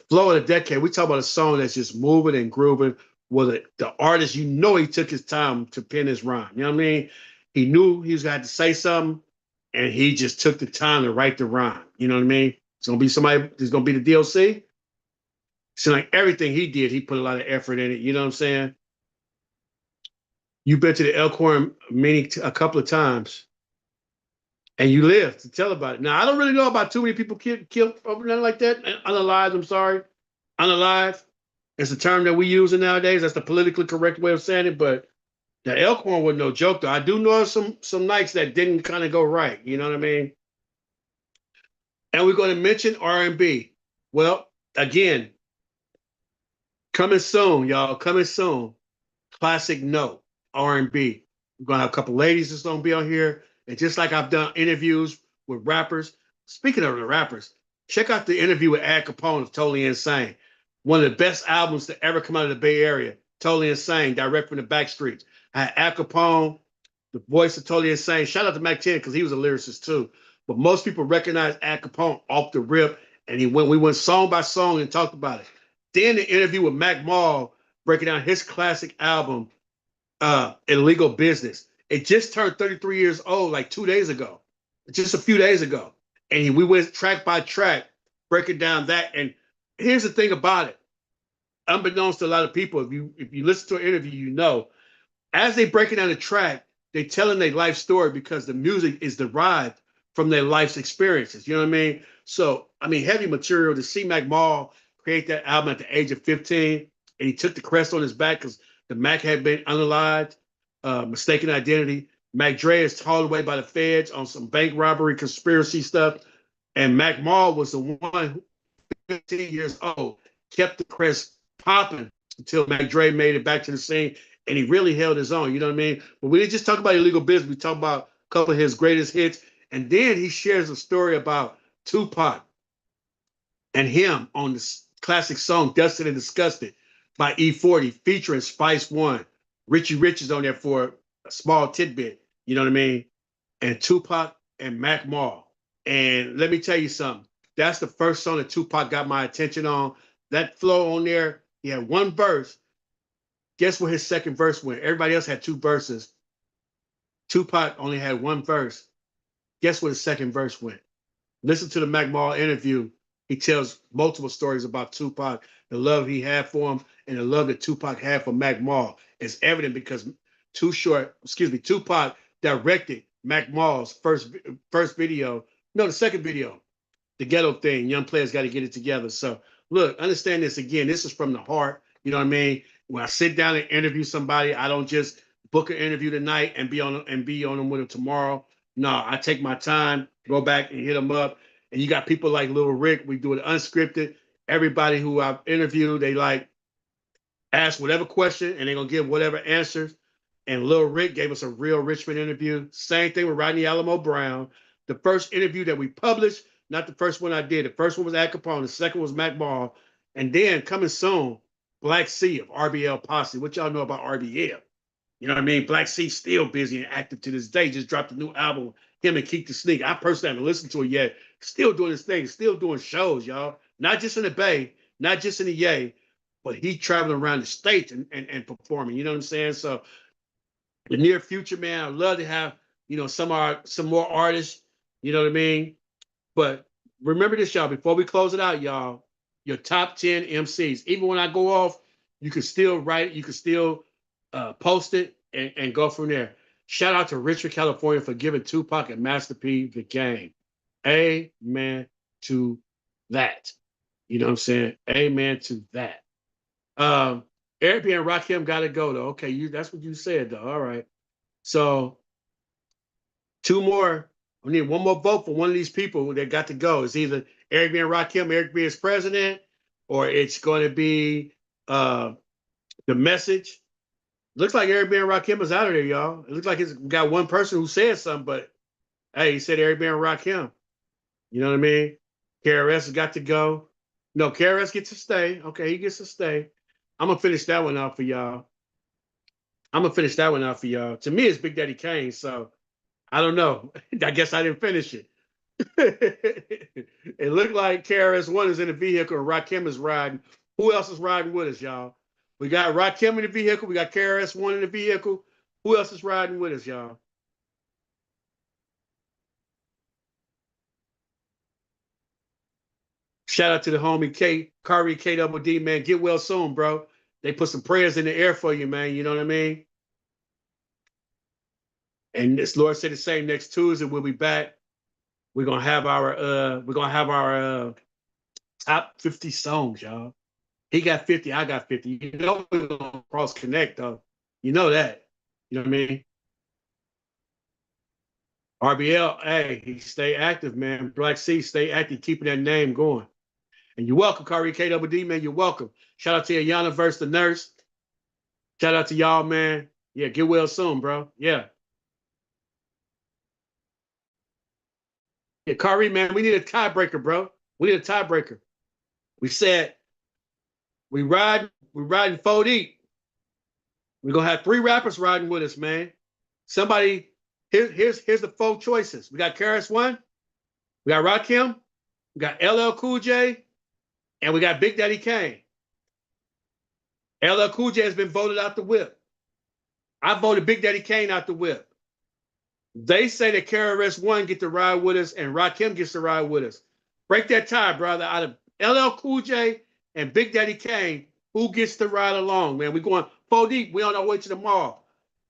flow of the decade. We talk about a song that's just moving and grooving. Well, the artist, you know, he took his time to pen his rhyme. You know what I mean? He knew he was going to have to say something, and he just took the time to write the rhyme. You know what I mean? It's going to be somebody, it's going to be the DLC. So like everything he did, he put a lot of effort in it. You know what I'm saying? You've been to the Elkhorn a couple of times, and you live to tell about it. Now, I don't really know about too many people killed over nothing like that. Unalive, I'm sorry. Unalive. It's a term that we use nowadays. That's the politically correct way of saying it. But the Elkhorn was no joke, though. I do know some nights that didn't kind of go right. You know what I mean? And we're going to mention R&B. Well, again, coming soon, y'all. Coming soon. Classic Note, R&B. We're going to have a couple ladies that's going to be on here. And just like I've done interviews with rappers, speaking of the rappers, check out the interview with Ad Capone of Totally Insane. One of the best albums to ever come out of the Bay Area. Totally Insane, direct from the back streets. I had Al Capone, the voice of Totally Insane. Shout out to Mac 10 because he was a lyricist too. But most people recognize Al Capone off the rip, and we went song by song and talked about it. Then the interview with Mac Mall, breaking down his classic album, Illegal Business. It just turned 33 years old like 2 days ago, just a few days ago. And we went track by track, breaking down that. And here's the thing about it. Unbeknownst to a lot of people, if you listen to an interview, you know, as they breaking down the track, they telling their life story because the music is derived from their life's experiences. You know what I mean? So, I mean, heavy material to see Mac Mall create that album at the age of 15, and he took the crest on his back because the Mac had been unalived, mistaken identity. Mac Dre is hauled away by the feds on some bank robbery conspiracy stuff. And Mac Mall was the one who, 15 years old, kept the crest popping until Mac Dre made it back to the scene, and he really held his own. You know what I mean? But we didn't just talk about Illegal Business. We talked about a couple of his greatest hits. And then he shares a story about Tupac and him on the classic song Dusted and Disgusted by E40 featuring Spice One. Richie Rich is on there for a small tidbit. You know what I mean? And Tupac and Mac Mall. And let me tell you something. That's the first song that Tupac got my attention on. That flow on there, he had one verse. Guess where his second verse went? Everybody else had two verses. Tupac only had one verse. Guess where the second verse went? Listen to the Mac Mall interview. He tells multiple stories about Tupac, the love he had for him, and the love that Tupac had for Mac Mall. It's evident because Tupac directed Mac Mall's first video. No, the second video, the ghetto thing. Young players got to get it together. So look, understand this again. This is from the heart. You know what I mean? When I sit down and interview somebody, I don't just book an interview tonight and be on them with them tomorrow. No, I take my time, go back and hit them up. And you got people like Lil Rick. We do it unscripted. Everybody who I've interviewed, they like ask whatever question and they're gonna give whatever answers. And Lil Rick gave us a real Richmond interview. Same thing with Rodney Alamo Brown. The first interview that we published, not the first one I did. The first one was Al Capone. The second was Mac Mall. And then coming soon, Black C of RBL Posse. What y'all know about RBL? You know what I mean? Black C still busy and active to this day. Just dropped a new album, him and Keek the Sneak. I personally haven't listened to it yet. Still doing his thing, still doing shows, y'all. Not just in the Bay, not just in the Yay, but he traveling around the states and performing. You know what I'm saying? So the near future, man, I'd love to have, you know, some more artists, you know what I mean? But remember this, y'all, before we close it out, y'all, your top 10 MCs. Even when I go off, you can still write it, you can still post it and go from there. Shout out to Richard, California for giving Tupac and Master P the game. Amen to that. You know what I'm saying? Amen to that. Eric B. and Rakim got to go, though. Okay, that's what you said, though. All right. So, two more. We need one more vote for one of these people that got to go. It's either Eric B. and Rakim, Eric B. as president, or it's going to be The Message, Looks like Eric B and Rakim is out of there, y'all. It looks like it's got one person who said something, but hey, he said Eric B and Rakim. You know what I mean? KRS has got to go. No, KRS gets to stay. Okay, he gets to stay. I'm gonna finish that one out for y'all. I'm gonna finish that one out for y'all. To me, it's Big Daddy Kane, so I don't know. I guess I didn't finish it. It looked like KRS-One is in the vehicle and Rakim is riding. Who else is riding with us, y'all? We got Rakim in the vehicle. We got KRS-One in the vehicle. Who else is riding with us, y'all? Shout out to the homie K, Kari K Double D, man. Get well soon, bro. They put some prayers in the air for you, man. You know what I mean? And this Lord said the same next Tuesday. We'll be back. We're gonna have our top 50 songs, y'all. He got 50, I got 50. You know we're gonna cross connect though. You know that. You know what I mean? RBL, hey, he stay active, man. Black C, stay active, keeping that name going. And you're welcome, Kari K Double D, man. You're welcome. Shout out to Ayana versus the nurse. Shout out to y'all, man. Yeah, get well soon, bro. Yeah. Yeah, Kari, man, we need a tiebreaker, bro. We need a tiebreaker. We said we riding 4 deep. We're gonna have 3 rappers riding with us, man. Somebody, here's the 4 choices. We got KRS-One, we got Rakim, we got LL Cool J, and we got Big Daddy Kane. LL Cool J has been voted out the whip. I voted Big Daddy Kane out the whip. They say that KRS-One get to ride with us and Rakim gets to ride with us. Break that tie, brother. Out of LL Cool J and Big Daddy Kane, who gets to ride along, man? We going 4 deep. We on our way to the mall.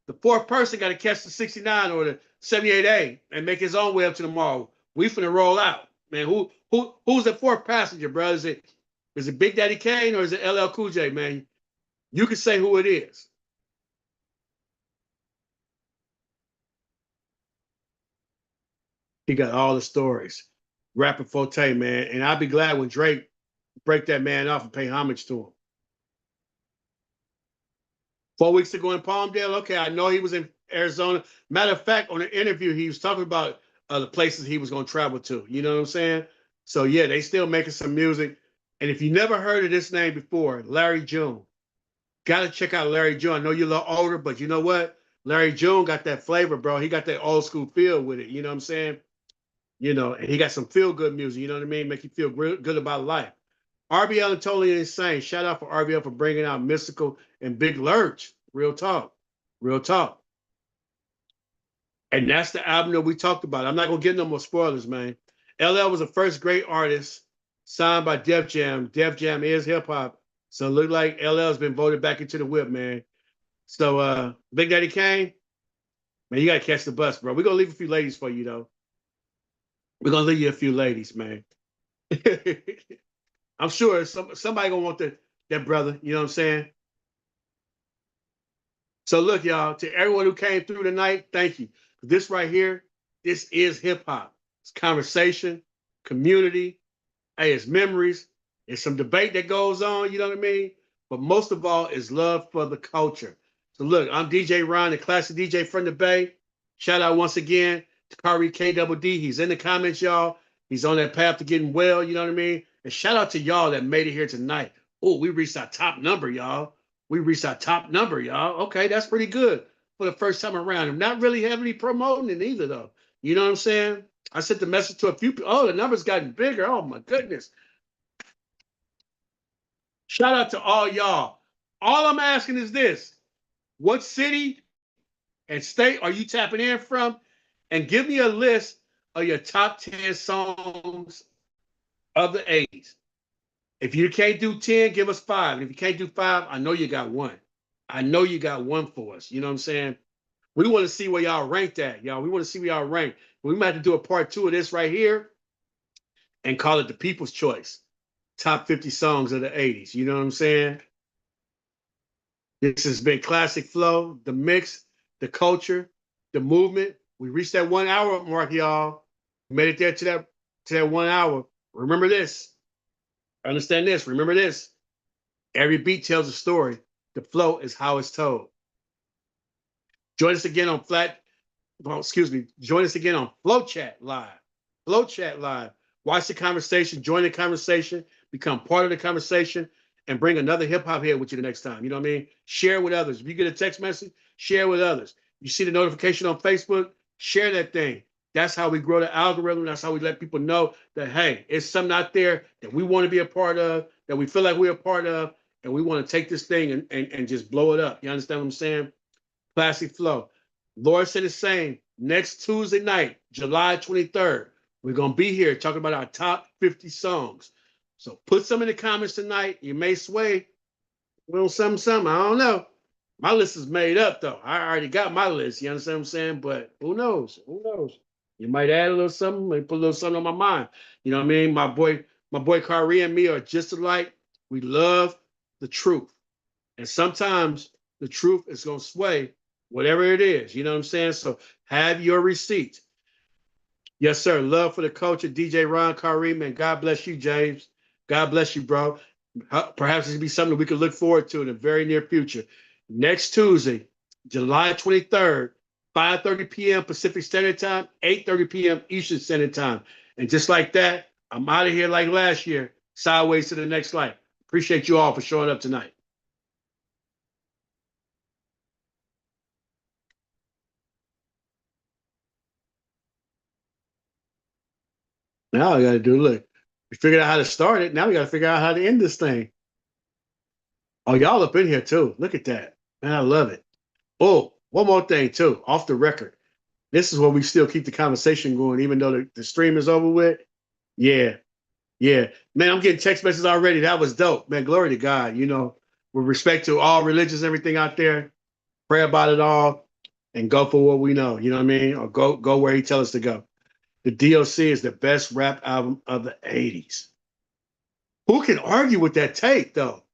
The 4th person got to catch the 69 or the 78A and make his own way up to the mall. We finna roll out, man. Who's the 4th passenger, bro? Is it Big Daddy Kane or is it LL Cool J, man? You can say who it is. He got all the stories. Rapper Forte, man. And I'll be glad when Drake break that man off and pay homage to him. 4 weeks ago in Palmdale, okay, I know he was in Arizona. Matter of fact, on an interview, he was talking about the places he was going to travel to. You know what I'm saying? So, yeah, they still making some music. And if you never heard of this name before, Larry June, got to check out Larry June. I know you're a little older, but you know what? Larry June got that flavor, bro. He got that old school feel with it. You know what I'm saying? You know, and he got some feel good music. You know what I mean? Make you feel good about life. RBL and Totally Insane. Shout out for RBL for bringing out Mystical and Big Lurch. Real talk. Real talk. And that's the album that we talked about. I'm not going to get no more spoilers, man. LL was the first great artist signed by Def Jam. Def Jam is hip hop. So it looked like LL has been voted back into the whip, man. So Big Daddy Kane, man, you got to catch the bus, bro. We're going to leave a few ladies for you, though. We're going to leave you a few ladies, man. I'm sure somebody going to want that brother. You know what I'm saying? So look, y'all, to everyone who came through tonight, thank you. This right here, this is hip hop. It's conversation, community, hey, it's memories, it's some debate that goes on, you know what I mean? But most of all, is love for the culture. So look, I'm DJ Ron, the classic DJ from the Bay. Shout out once again to Kari K Double D. He's in the comments, y'all. He's on that path to getting well, you know what I mean? And shout out to y'all that made it here tonight. Oh, we reached our top number, y'all. We reached our top number, y'all. Okay, that's pretty good for the first time around. I'm not really heavily promoting it either, though. You know what I'm saying? I sent the message to a few people. Oh, the number's gotten bigger. Oh, my goodness. Shout out to all y'all. All I'm asking is this. What city and state are you tapping in from? And give me a list of your top 10 songs of the 80s. If you can't do 10, give us 5. And if you can't do 5, I know you got one. I know you got one for us. You know what I'm saying? We want to see where y'all ranked at, y'all. We want to see where y'all rank. We might have to do a part 2 of this right here and call it the People's Choice. Top 50 songs of the 80s. You know what I'm saying? This has been Classic Flow, the mix, the culture, the movement. We reached that 1 hour mark, y'all. We made it there to that 1 hour. Remember this. Understand this. Remember this. Every beat tells a story. The flow is how it's told. Join us again on Join us again on Flow Chat Live. Flow Chat Live. Watch the conversation, join the conversation, become part of the conversation, and bring another hip hop head with you the next time. You know what I mean? Share with others. If you get a text message, share with others. You see the notification on Facebook, share that thing. That's how we grow the algorithm. That's how we let people know that, hey, it's something out there that we want to be a part of, that we feel like we're a part of, and we want to take this thing and just blow it up. You understand what I'm saying? Classic Flow. Lord said the same. Next Tuesday night, July 23rd, we're going to be here talking about our top 50 songs. So put some in the comments tonight. You may sway. Well, something. I don't know. My list is made up, though. I already got my list. You understand what I'm saying? But who knows? Who knows? You might add a little something, maybe put a little something on my mind. You know what I mean? My boy Kyrie and me are just alike. We love the truth. And sometimes the truth is going to sway whatever it is. You know what I'm saying? So have your receipt. Yes, sir. Love for the culture, DJ Ron Kareem, and God bless you, James. God bless you, bro. Perhaps it'll be something we could look forward to in the very near future. Next Tuesday, July 23rd, 5:30 p.m. Pacific Standard Time, 8:30 p.m. Eastern Standard Time. And just like that, I'm out of here like last year, sideways to the next life. Appreciate you all for showing up tonight. Now we got to do, look, we figured out how to start it. Now we got to figure out how to end this thing. Oh, y'all up in here too. Look at that. Man, I love it. Oh, one more thing too, off the record. This is where we still keep the conversation going, even though the stream is over with. Yeah, yeah. Man, I'm getting text messages already. That was dope. Man, glory to God. You know, with respect to all religions, everything out there, pray about it all and go for what we know. You know what I mean? Or go where he tells us to go. The DOC is the best rap album of the 80s. Who can argue with that take, though?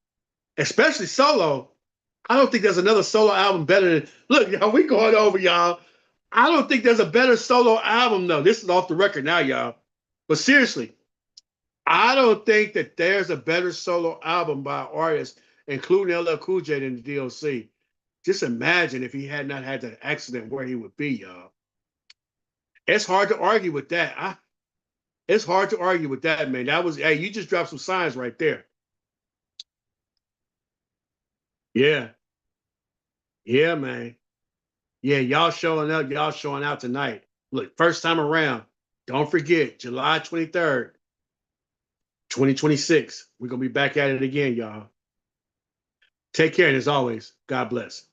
Especially solo. I don't think there's another solo album better than. Look, y'all, we going over, y'all. I don't think there's a better solo album, though. This is off the record now, y'all. But seriously, I don't think that there's a better solo album by an artist, including LL Cool J, than the DOC. Just imagine if he had not had that accident, where he would be, y'all. It's hard to argue with that. It's hard to argue with that, man. That was, hey, you just dropped some signs right there. Yeah. Yeah, man. Yeah, y'all showing up. Y'all showing out tonight. Look, first time around. Don't forget, July 23rd, 2026. We're going to be back at it again, y'all. Take care, and as always, God bless.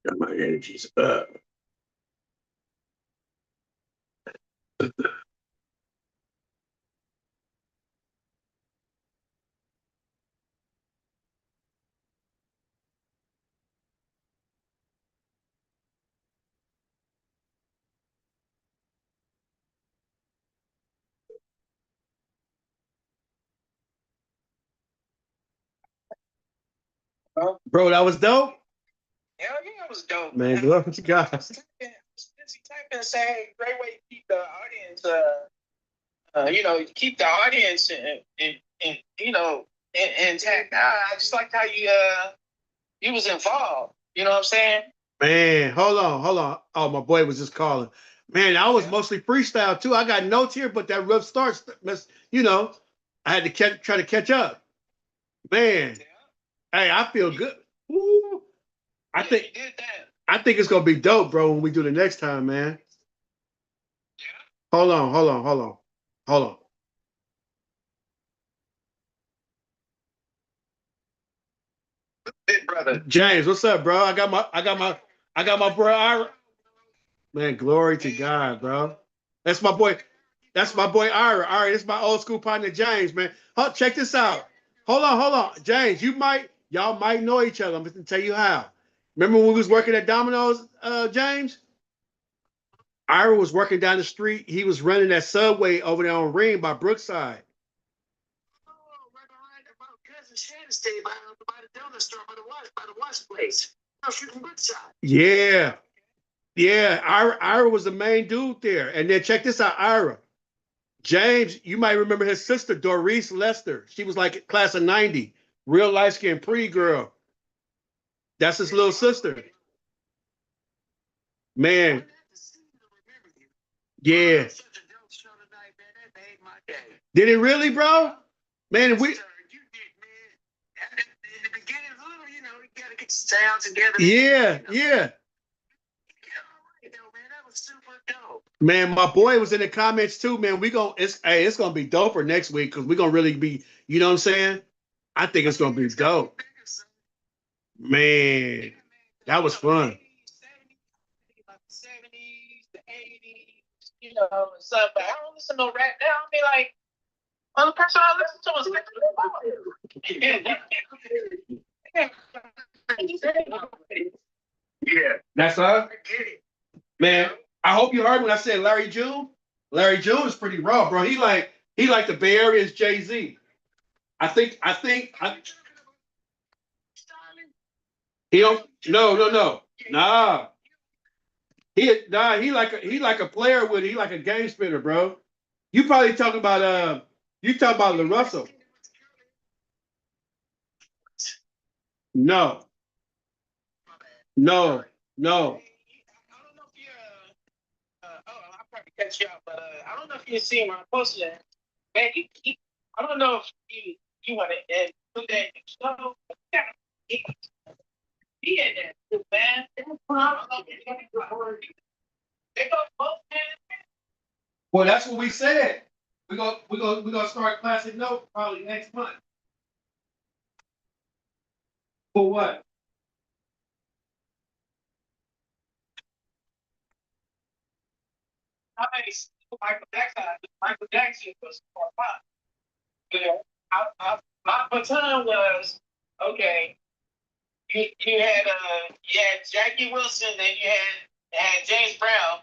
Got my energies up. Bro, that was dope. Hell yeah, it was dope. Man, glory to God. I was typing saying great way to keep the audience, keep the audience and intact. I just liked how you was involved. You know what I'm saying? Man, hold on. Oh, my boy was just calling. Man, I was mostly freestyle too. I got notes here, but that rough start, I had to try to catch up. Man, hey, I feel good. Ooh, I think you did that. I think it's gonna be dope, bro, when we do the next time, man. Hold on, hold on, hold on, hold on. Big brother. James, what's up, bro? I got my bro Ira. Man, glory to God, bro. That's my boy. That's my boy Ira. All right, this is my old school partner, James, man. Check this out. Hold on. James, y'all might know each other. I'm just gonna tell you how. Remember when we was working at Domino's, James? Ira was working down the street. He was running that subway over there on Ring by Brookside. Yeah. Yeah. Ira was the main dude there. And then check this out, Ira. James, you might remember his sister, Doris Lester. She was like class of 90, real light skinned, pretty girl. That's his little sister. Man, yeah. Did it really, bro? Man, we. Yeah, yeah. Man, my boy was in the comments too, man. It's gonna be dope for next week because we're gonna really be, you know what I'm saying? I think it's gonna be dope. Man, that was fun. You know, stuff. But I don't listen to no rap now. I be like, only person I listen to is yeah. That's her? Man, I hope you heard when I said Larry June. Larry June is pretty raw, bro. He like the Bay Area's Jay-Z. I think he don't no. Nah. He like a player with it. He like a game spinner, bro. You probably talking about you talking about LaRussell. No, no, no. I don't know if you I'll probably catch you up, but I don't know if you see my post yet. Man, I don't know if you want to put that in the show. He, he in there, too, man. They go both hands. Well, that's what we said. We gonna start classic note probably next month. For what? Nice. Michael Jackson was 4 5. You know, my baton was okay. You had Jackie Wilson, then you had James Brown,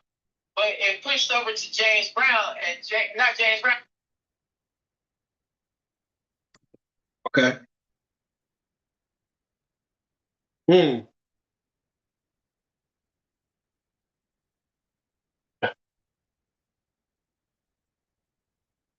but it pushed over to James Brown and not James Brown. Okay. Hmm.